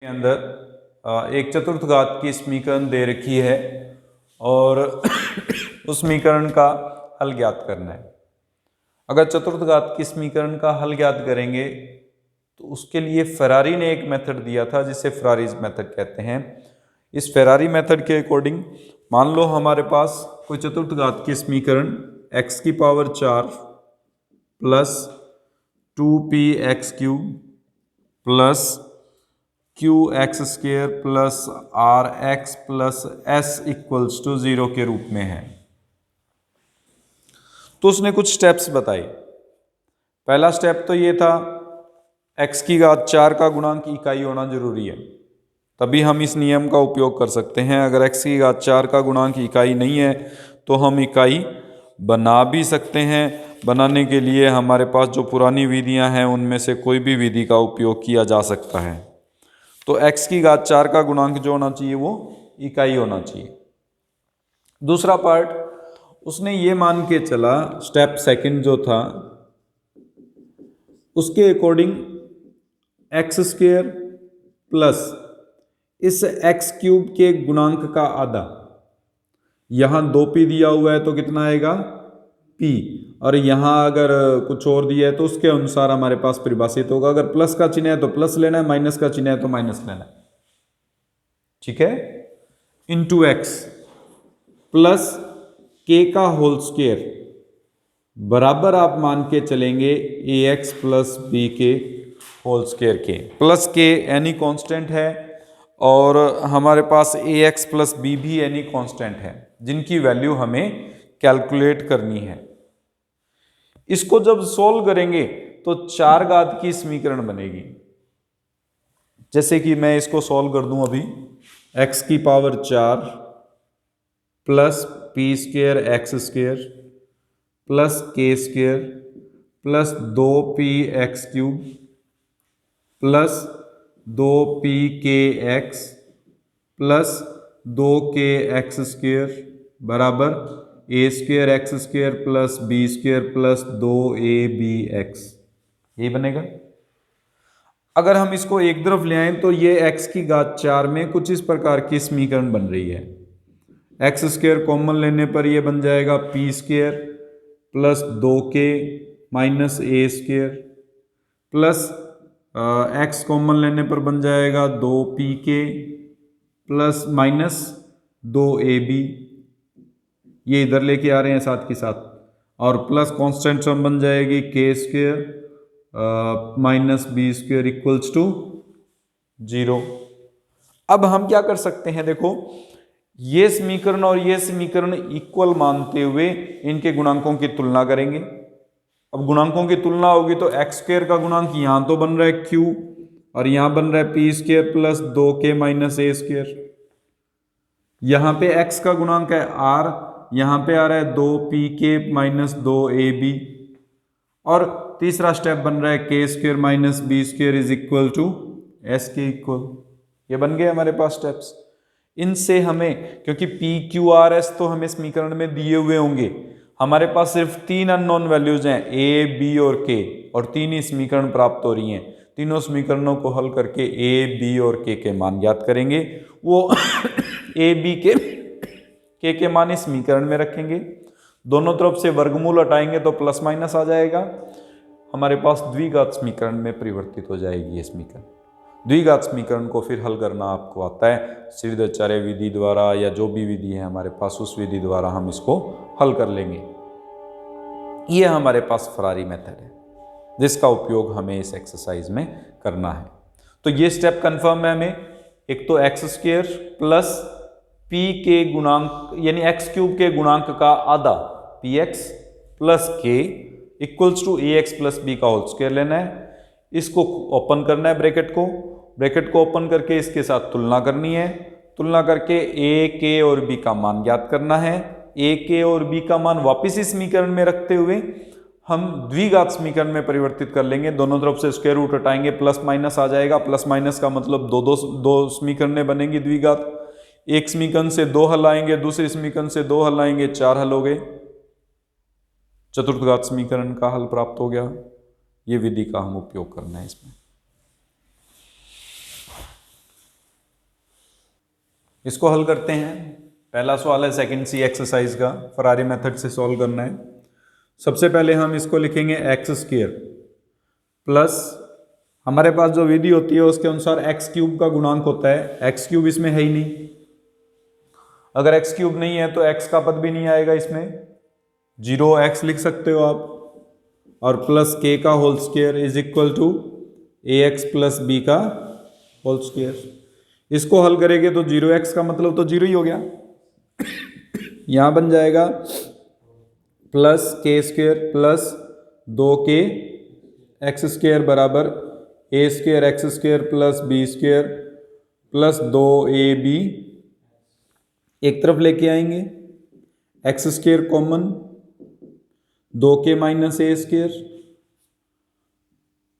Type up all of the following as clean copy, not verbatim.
के अंदर एक चतुर्थ घात की समीकरण दे रखी है और उस समीकरण का हल ज्ञात करना है। अगर चतुर्थ घात की समीकरण का हल ज्ञात करेंगे तो उसके लिए फेरारी ने एक मेथड दिया था जिसे फेरारीज मेथड कहते हैं। इस फेरारी मेथड के अकॉर्डिंग मान लो हमारे पास कोई चतुर्थ घात की समीकरण x की power 4 plus 2p(x³ plus q(x²) plus rx plus s equals to 0 के रूप में है। तो उसने कुछ स्टेप्स बताए। पहला स्टेप तो ये था x की घात 4 का गुणांक इकाई होना जरूरी है, तभी हम इस नियम का उपयोग कर सकते हैं। अगर x की घात 4 का गुणांक इकाई नहीं है तो हम इकाई बना भी सकते हैं। बनाने के लिए हमारे पास जो पुरानी विधियां हैं उनमें से कोई भी विधि का उपयोग किया जा सकता है। तो x की घात 4 का गुणांक जो होना चाहिए वो इकाई होना चाहिए। दूसरा पार्ट उसने ये मान के चला, स्टेप सेकंड जो था उसके अकॉर्डिंग x² प्लस इस x³ के गुणांक का आधा, यहां 2p दिया हुआ है तो कितना आएगा p, और यहां अगर कुछ और दिया है तो उसके अनुसार हमारे पास परिभाषित होगा। अगर प्लस का चिन्ह है तो प्लस लेना है, माइनस का चिन्ह है तो माइनस लेना है, ठीक है। इंटू एक्स प्लस के का होल स्क्वायर बराबर आप मान के चलेंगे ए एक्स प्लस बी के होल स्क्वायर के। प्लस के एनी कांस्टेंट है और हमारे पास ए एक्स प्लस बी भी एनी कांस्टेंट है जिनकी वैल्यू हमें कैलकुलेट करनी है। इसको जब सॉल्व करेंगे तो 4 घात की समीकरण बनेगी। जैसे कि मैं इसको सॉल्व कर दूं अभी, x की power 4 plus p²(x² plus k² plus 2p(x³ plus 2pkx plus 2kx² बराबर a²(x² plus b² plus 2abx, ये बनेगा। अगर हम इसको एक तरफ ले आए तो ये x की घात 4 में कुछ इस प्रकार की समीकरण बन रही है। x² कॉमन लेने पर ये बन जाएगा p² plus 2k minus a² plus x common लेने पर बन जाएगा 2pk प्लस माइनस 2ab, ये इधर लेके आ रहे हैं साथ के साथ, और प्लस कांस्टेंट सम बन जाएगी k² minus b² equals to 0। अब हम क्या कर सकते हैं, देखो ये समीकरण और ये समीकरण इक्वल मानते हुए इनके गुणांकों की तुलना करेंगे। अब गुणांकों की तुलना होगी तो x² का गुणांक यहां तो बन रहा है q और यहां बन रहा है p² plus 2k minus a²। यहां पे x का गुणांक है r, यहां पे आ रहा है 2pk माइनस 2ab, और तीसरा स्टेप बन रहा है k² minus b² is equal to s के इक्वल। ये बन गए हमारे पास स्टेप्स। इनसे हमें, क्योंकि p q r s तो हमें समीकरण में दिए हुए होंगे, हमारे पास सिर्फ 3 अननोन वैल्यूज हैं a b और k, और 3 ही समीकरण प्राप्त हो रही हैं। तीनों समीकरणों को हल करके a b और k के मान ज्ञात करेंगे। वो a b के मान इस समीकरण में रखेंगे, दोनों तरफ से वर्गमूल हटाएंगे तो प्लस माइनस आ जाएगा, हमारे पास द्विघात समीकरण में परिवर्तित हो जाएगी ये समीकरण। द्विघात समीकरण को फिर हल करना आपको आता है श्रीधराचार्य विधि द्वारा, या जो भी विधि है हमारे पास उस विधि द्वारा हम इसको हल कर लेंगे। ये हमारे पास फरारी मेथड है जिसका उपयोग हमें इस एक्सरसाइज में करना है। तो ये स्टेप कंफर्म है हमें, एक तो x² प्लस p के गुणांक यानी x³ के गुणांक का आधा px plus k equals to ax plus b का होल स्क्वायर लेना है। इसको ओपन करना है ब्रैकेट को ओपन करके इसके साथ तुलना करनी है। तुलना करके a k और b का मान ज्ञात करना है। a k और b का मान वापिस इस समीकरण में रखते हुए हम द्विघात समीकरण में परिवर्तित कर लेंगे। दोनों तरफ से स्क्वायर रूट हटाएंगे, प्लस माइनस आ जाएगा। प्लस माइनस का मतलब दो समीकरणें बनेंगी द्विघात। एक समीकरण से 2 हल आएंगे, दूसरे समीकरण से 2 हल आएंगे, 4 हल हो गए, चतुर्थ घात समीकरण का हल प्राप्त हो गया। ये विधि का हम उपयोग करना है इसमें। इसको हल करते हैं। पहला सवाल है सेकंड सी एक्सरसाइज का, फरारी मेथड से सॉल्व करना है। सबसे पहले हम इसको लिखेंगे एक्स स्क्वायर प्लस, हमारे पास जो विधि होती है उसके अनुसार एक्स क्यूब का गुणांक होता है, एक्स क्यूब इसमें है ही नहीं, अगर एक्स क्यूब नहीं है तो एक्स का पद भी नहीं आएगा इसमें, 0x लिख सकते हो आप, और प्लस k का whole square is equal to ax plus b का होल स्क्वायर। इसको हल करेंगे तो 0x का मतलब तो 0 ही हो गया, यहां बन जाएगा plus k square plus 2k x square बराबर a square x square plus b square plus 2ab, एक तरफ लेके आएंगे x square common, 2k minus a square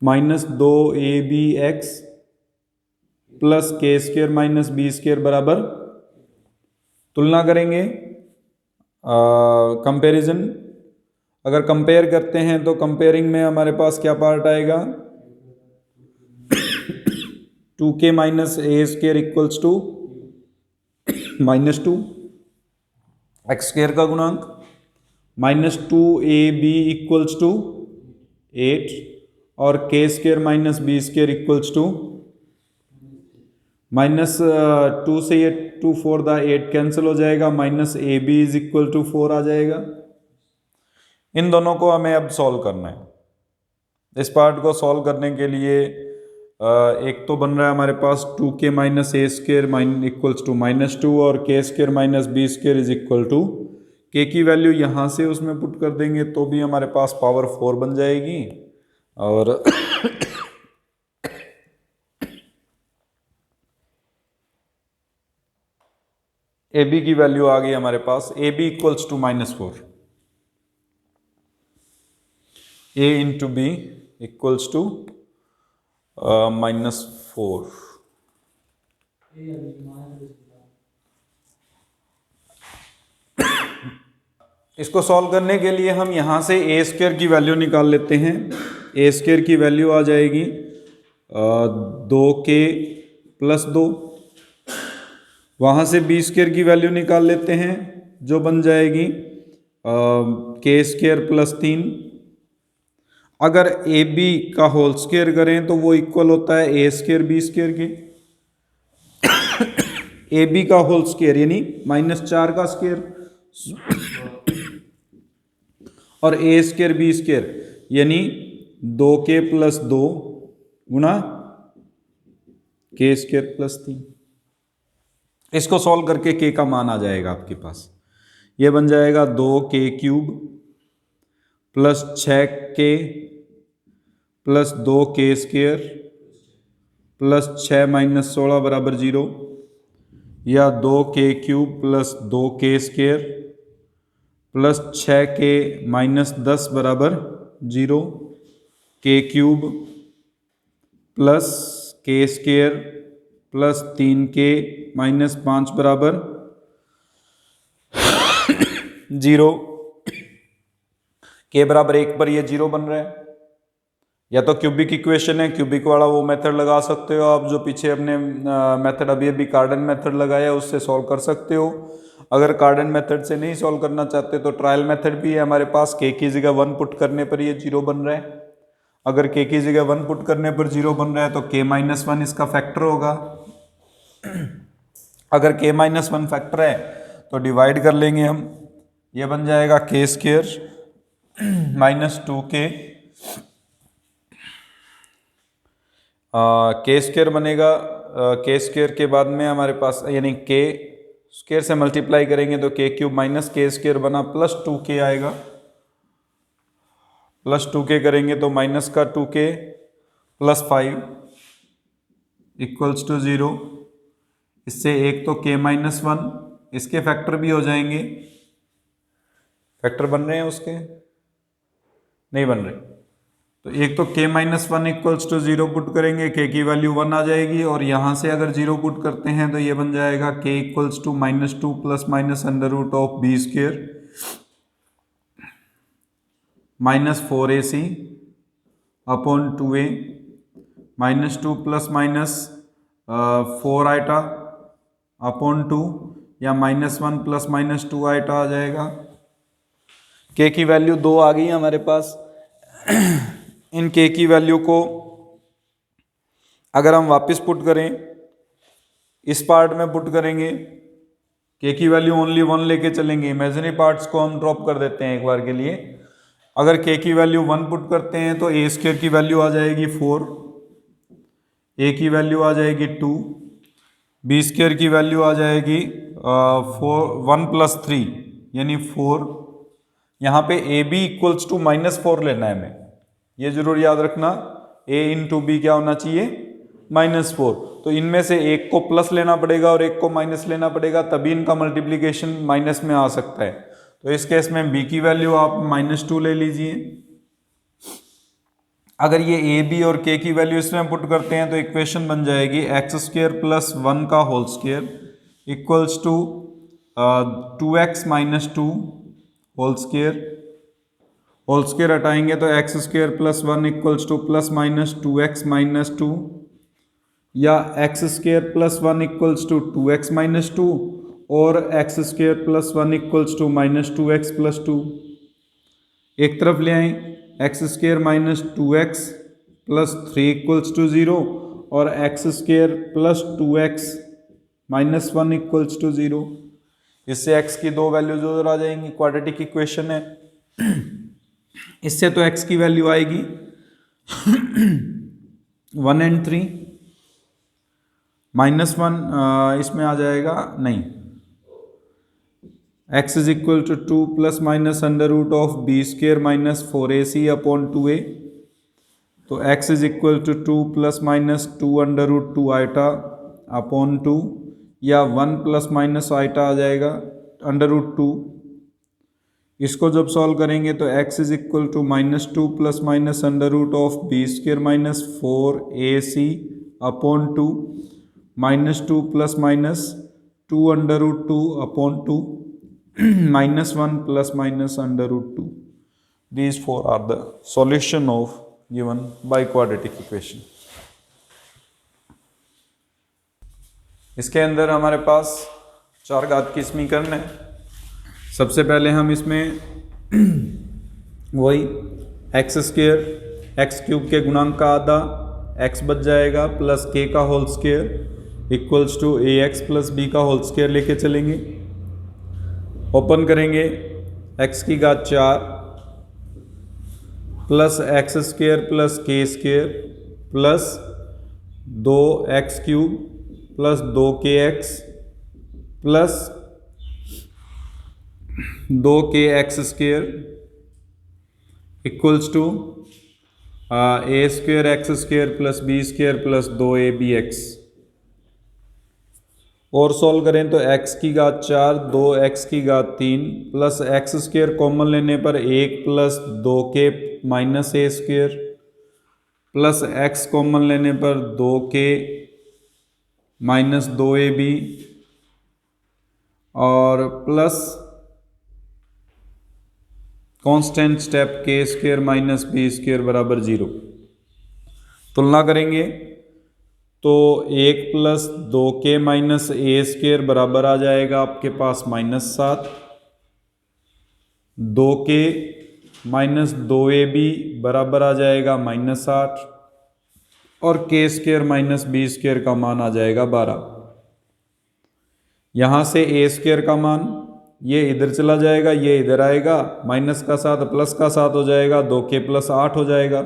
minus 2abx plus k square minus b square बराबर, तुलना करेंगे, comparison, अगर compare करते हैं तो कंपेयरिंग में हमारे पास क्या पार्ट आएगा, 2k minus a square equals to -2 x square का गुणांक, -2ab इक्वल्स टू 8 और k square minus b square equals to -2 से ये 2 4 द 8 कैंसिल हो जाएगा, minus a b is equal to 4 आ जाएगा। इन दोनों को हमें अब सॉल्व करना है। इस पार्ट को सॉल्व करने के लिए एक तो बन रहा है हमारे पास 2k minus a square equals to -2 और k square minus b square is equal to, k की वैल्यू यहाँ से उसमें पुट कर देंगे तो भी हमारे पास पावर 4 बन जाएगी, और ए बी की वैल्यू आ गई हमारे पास, a b equals to -4, a into b equals to -4। इसको सॉल्व करने के लिए हम यहाँ से ए स्क्वायर की वैल्यू निकाल लेते हैं। ए स्क्वायर की वैल्यू आ जाएगी 2k प्लस 2, वहाँ से बी स्क्वायर की वैल्यू निकाल लेते हैं जो बन जाएगी के स्क्वायर प्लस 3। अगर ए बी का होल स्क्वायर करें तो वो इक्वल होता है ए स्क्वायर बी स्क्वायर के, ए बी का होल स्क्वायर यानी -4 का स्क्वायर और ए स्क्वायर बी स्क्वायर यानी 2k प्लस 2 गुणा के स्क्वायर प्लस 3। इसको सॉल्व करके k का मान आ जाएगा आपके पास, ये बन जाएगा 2k cube plus 6k plus 2k square plus 6 minus 16 बराबर 0, या 2k cube plus 2k square plus 6k minus 10 बराबर 0, k cube plus k square plus 3k minus 5 बराबर 0, k बराबर 1 पर ये 0 बन रहा है। या तो क्यूबिक इक्वेशन है, क्यूबिक वाला वो मेथड लगा सकते हो आप जो पीछे अपने मेथड अभी कार्डन मेथड लगाया उससे सॉल्व कर सकते हो। अगर कार्डन मेथड से नहीं सॉल्व करना चाहते तो ट्रायल मेथड भी है हमारे पास, k की जगह 1 पुट करने पर ये 0 बन रहा है। अगर k की जगह 1 पुट करने पर 0 बन रहा है तो k माइनस 1 इसका फैक्टर होगा। अगर k माइनस 1 फैक्टर है तो डिवाइड कर लेंगे हम, ये बन जाएगा k स्क्वायर माइनस 2k, के स्क्वायर बनेगा, के स्क्वायर के बाद में हमारे पास यानी के स्क्वायर से मल्टीप्लाई करेंगे तो के क्यूब माइनस के स्क्वायर बना प्लस 2k आएगा, प्लस 2k करेंगे तो माइनस का 2k प्लस 5 इक्वल्स टू 0। इससे एक तो k माइनस 1, इसके फैक्टर भी हो जाएंगे, फैक्टर बन रहे हैं उसके, नहीं बन रहे, तो एक तो k माइनस 1 इक्वल्स टू 0 पुट करेंगे, k की वैल्यू 1 आ जाएगी, और यहाँ से अगर 0 पुट करते हैं तो ये बन जाएगा k equals to -2 plus minus under root of b square -4ac upon 2a -2 plus minus 4 आइटा अपॉन 2 या -1 प्लस -2 आइटा आ जाएगा। के की वैल्यू 2 आ गई हमारे पास। इन के की वैल्यू को अगर हम वापस पुट करें, इस पार्ट में पुट करेंगे, के की वैल्यू ओनली 1 लेके चलेंगे, इमेजिनरी पार्ट्स को हम ड्रॉप कर देते हैं एक बार के लिए। अगर के की वैल्यू 1 पुट करते हैं तो ए स्क्वायर की वैल्यू आ जाएगी 4, ए की वैल्यू आ जाएगी 2, बी स्क्वायर की वैल्यू आ जाएगी 1 + 3 यानी 4। यहाँ पे ए बी इक्वल्स टू -4 लेना है हमें, ये जरूर याद रखना। a इंटू बी क्या होना चाहिए, -4। तो इनमें से एक को प्लस लेना पड़ेगा और एक को माइनस लेना पड़ेगा, तभी इनका मल्टीप्लीकेशन माइनस में आ सकता है। तो इस केस में b की वैल्यू आप -2 ले लीजिए। अगर ये ए बी और के की वैल्यू इसमें पुट करते हैं तो इक्वेशन बन जाएगी x² + 1 का whole square equals to 2x - 2 whole square. Whole square हटाएंगे तो x² + 1 इक्वल्स टू +-2x - 2 या x² + 1 इक्वल्स टू 2x - 2 और x² + 1 इक्वल्स टू -2x + 2। एक तरफ ले आएँ, x² - 2x + 3 इक्वल्स टू 0 और x² + 2x - 1 इक्वल्स टू 0। इससे x की दो वैल्यूज उधर आ जाएंगी, क्वाड्रेटिक इक्वेशन है। इससे तो x की वैल्यू आएगी 1 और 3, -1 इसमें आ जाएगा नहीं, x = 2 + -√(b² - 4ac upon 2a। तो x = 2 + -2√2 आइटा अपॉन 2 या 1 ± आइटा आ जाएगा √2। इसको जब सॉल्व करेंगे तो x = -2 + -√(b² - 4ac upon 2 -2 ± 2√2 upon 2 -1 ± √2। These four are the solution of given biquadratic equation। इसके अंदर हमारे पास 4 घात की समीकरण है। सबसे पहले हम इसमें वही x² x³ के गुणांक का आधा x बच जाएगा प्लस k का whole square equals to ax + b का होल स्क्वायर लेके चलेंगे। ओपन करेंगे, x की घात 4 plus x² + k² plus 2x³ plus 2kx plus 2kx² equals to a² x² plus b² plus 2abx। और सॉल्व करें तो x की घात 4 2x की घात 3 प्लस x² कॉमन लेने पर 1 plus 2k minus a² plus x common लेने पर 2k माइनस 2ab और plus constant step k² minus b² बराबर 0। तुलना करेंगे तो 1 प्लस 2k माइनस a² बराबर आ जाएगा आपके पास -7, 2k माइनस 2ab बराबर आ जाएगा -8 और k² माइनस b² का मान आ जाएगा 12। यहाँ से a² का मान ये इधर चला जाएगा, ये इधर आएगा, माइनस का 7 प्लस का 7 हो जाएगा, 2k + 8 हो जाएगा।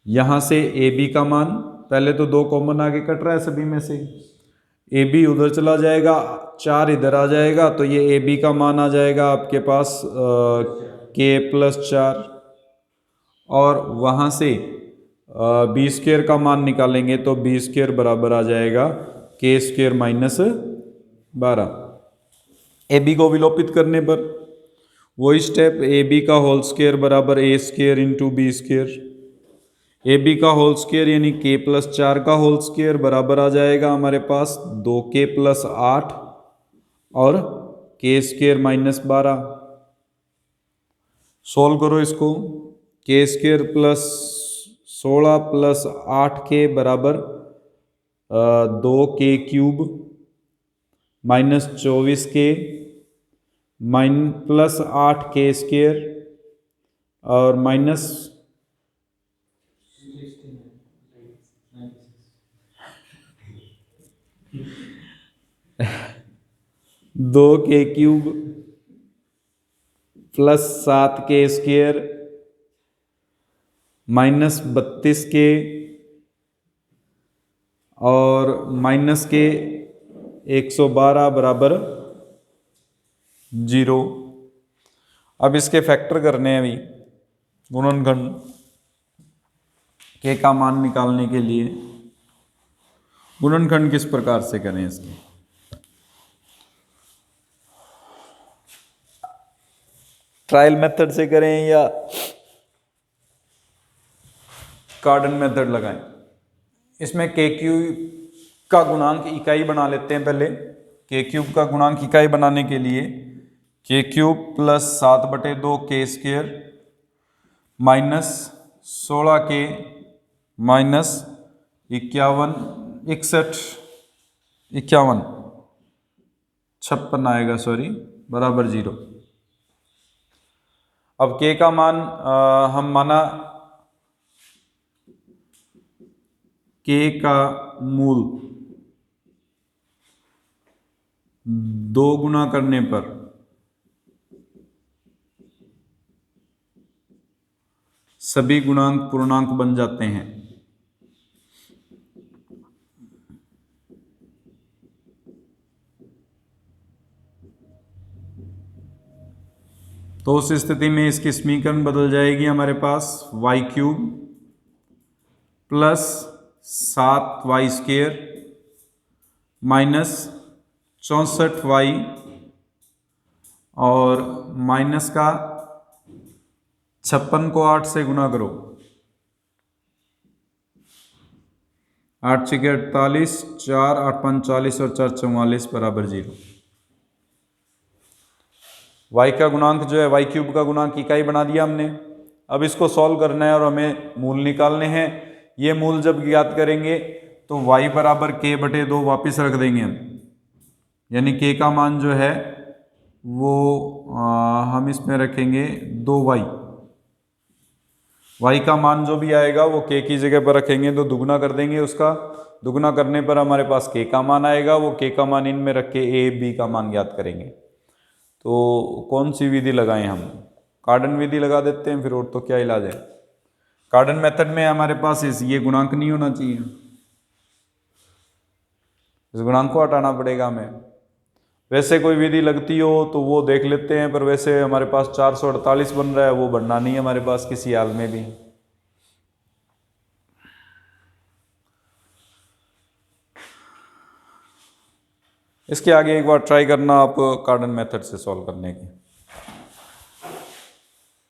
यहाँ से ab का मान, पहले तो 2 कॉमन आगे कट रहा है सभी में से, ab उधर चला जाएगा, 4 इधर आ जाएगा, तो ये ab का मान आ जाएगा आपके पास k + 4 और वहाँ से b² का मान निकालेंगे तो b² बराबर आ जाएगा k² माइनस 12। ab को विलोपित करने पर वही स्टेप, ab का होल स्क्वायर बराबर a² इंटू b²। ab का होल स्क्वायर यानी k + 4 का होल स्क्वायर बराबर आ जाएगा हमारे पास 2k + 8 और k² माइनस 12। सॉल्व करो इसको, k² + 16 + 8k बराबर 2k³ -24k +8k² और माइनस 2k³ +7k² -32k और -k 112 बराबर 0। अब इसके फैक्टर करने हैं अभी गुणनखंड के का मान निकालने के लिए। गुणनखंड किस प्रकार से करें इसके, ट्रायल मेथड से करें या कार्डन मेथड लगाएं। इसमें के क्यूब का गुणांक इकाई बना लेते हैं। पहले के क्यूब का गुणांक इकाई बनाने के लिए के क्यूब +7/2k² -16k -56 आएगा, सॉरी, बराबर 0। अब के का मान हम माना के का मूल 2 गुना करने पर सभी गुणांक पूर्णांक बन जाते हैं। तो उस स्थिति में इसकी समीकरण बदल जाएगी हमारे पास y³ +7y² -64y और माइनस का 56 को 8 से गुना करो, 8 × 48, 4 8 5 40 और 4 44 बराबर 0। y का गुणांक जो है y³ का गुणांक इकाई बना दिया हमने। अब इसको सॉल्व करना है और हमें मूल निकालने हैं। ये मूल जब ज्ञात करेंगे तो y बराबर k/2 वापस रख देंगे हम, यानी k का मान जो है वो हम इसमें रखेंगे 2y। y का मान जो भी आएगा वो k की जगह पर रखेंगे तो दुगुना कर देंगे उसका। दुगुना करने पर हमारे पास k का मान आएगा, वो k का मान इनमें रख के a b का मान ज्ञात करेंगे। तो कौन सी विधि लगाएं हम, कार्डन विधि लगा देते हैं फिर, और तो क्या इलाज है। कार्डन मेथड में हमारे पास ये गुणांक नहीं होना चाहिए, इस गुणांक को हटाना पड़ेगा हमें। वैसे कोई विधि लगती हो तो वो देख लेते हैं, पर वैसे हमारे पास 448 बन रहा है, वो बनना नहीं है हमारे पास किसी हाल में भी। इसके आगे एक बार ट्राई करना आप कार्डन मेथड से सॉल्व करने की।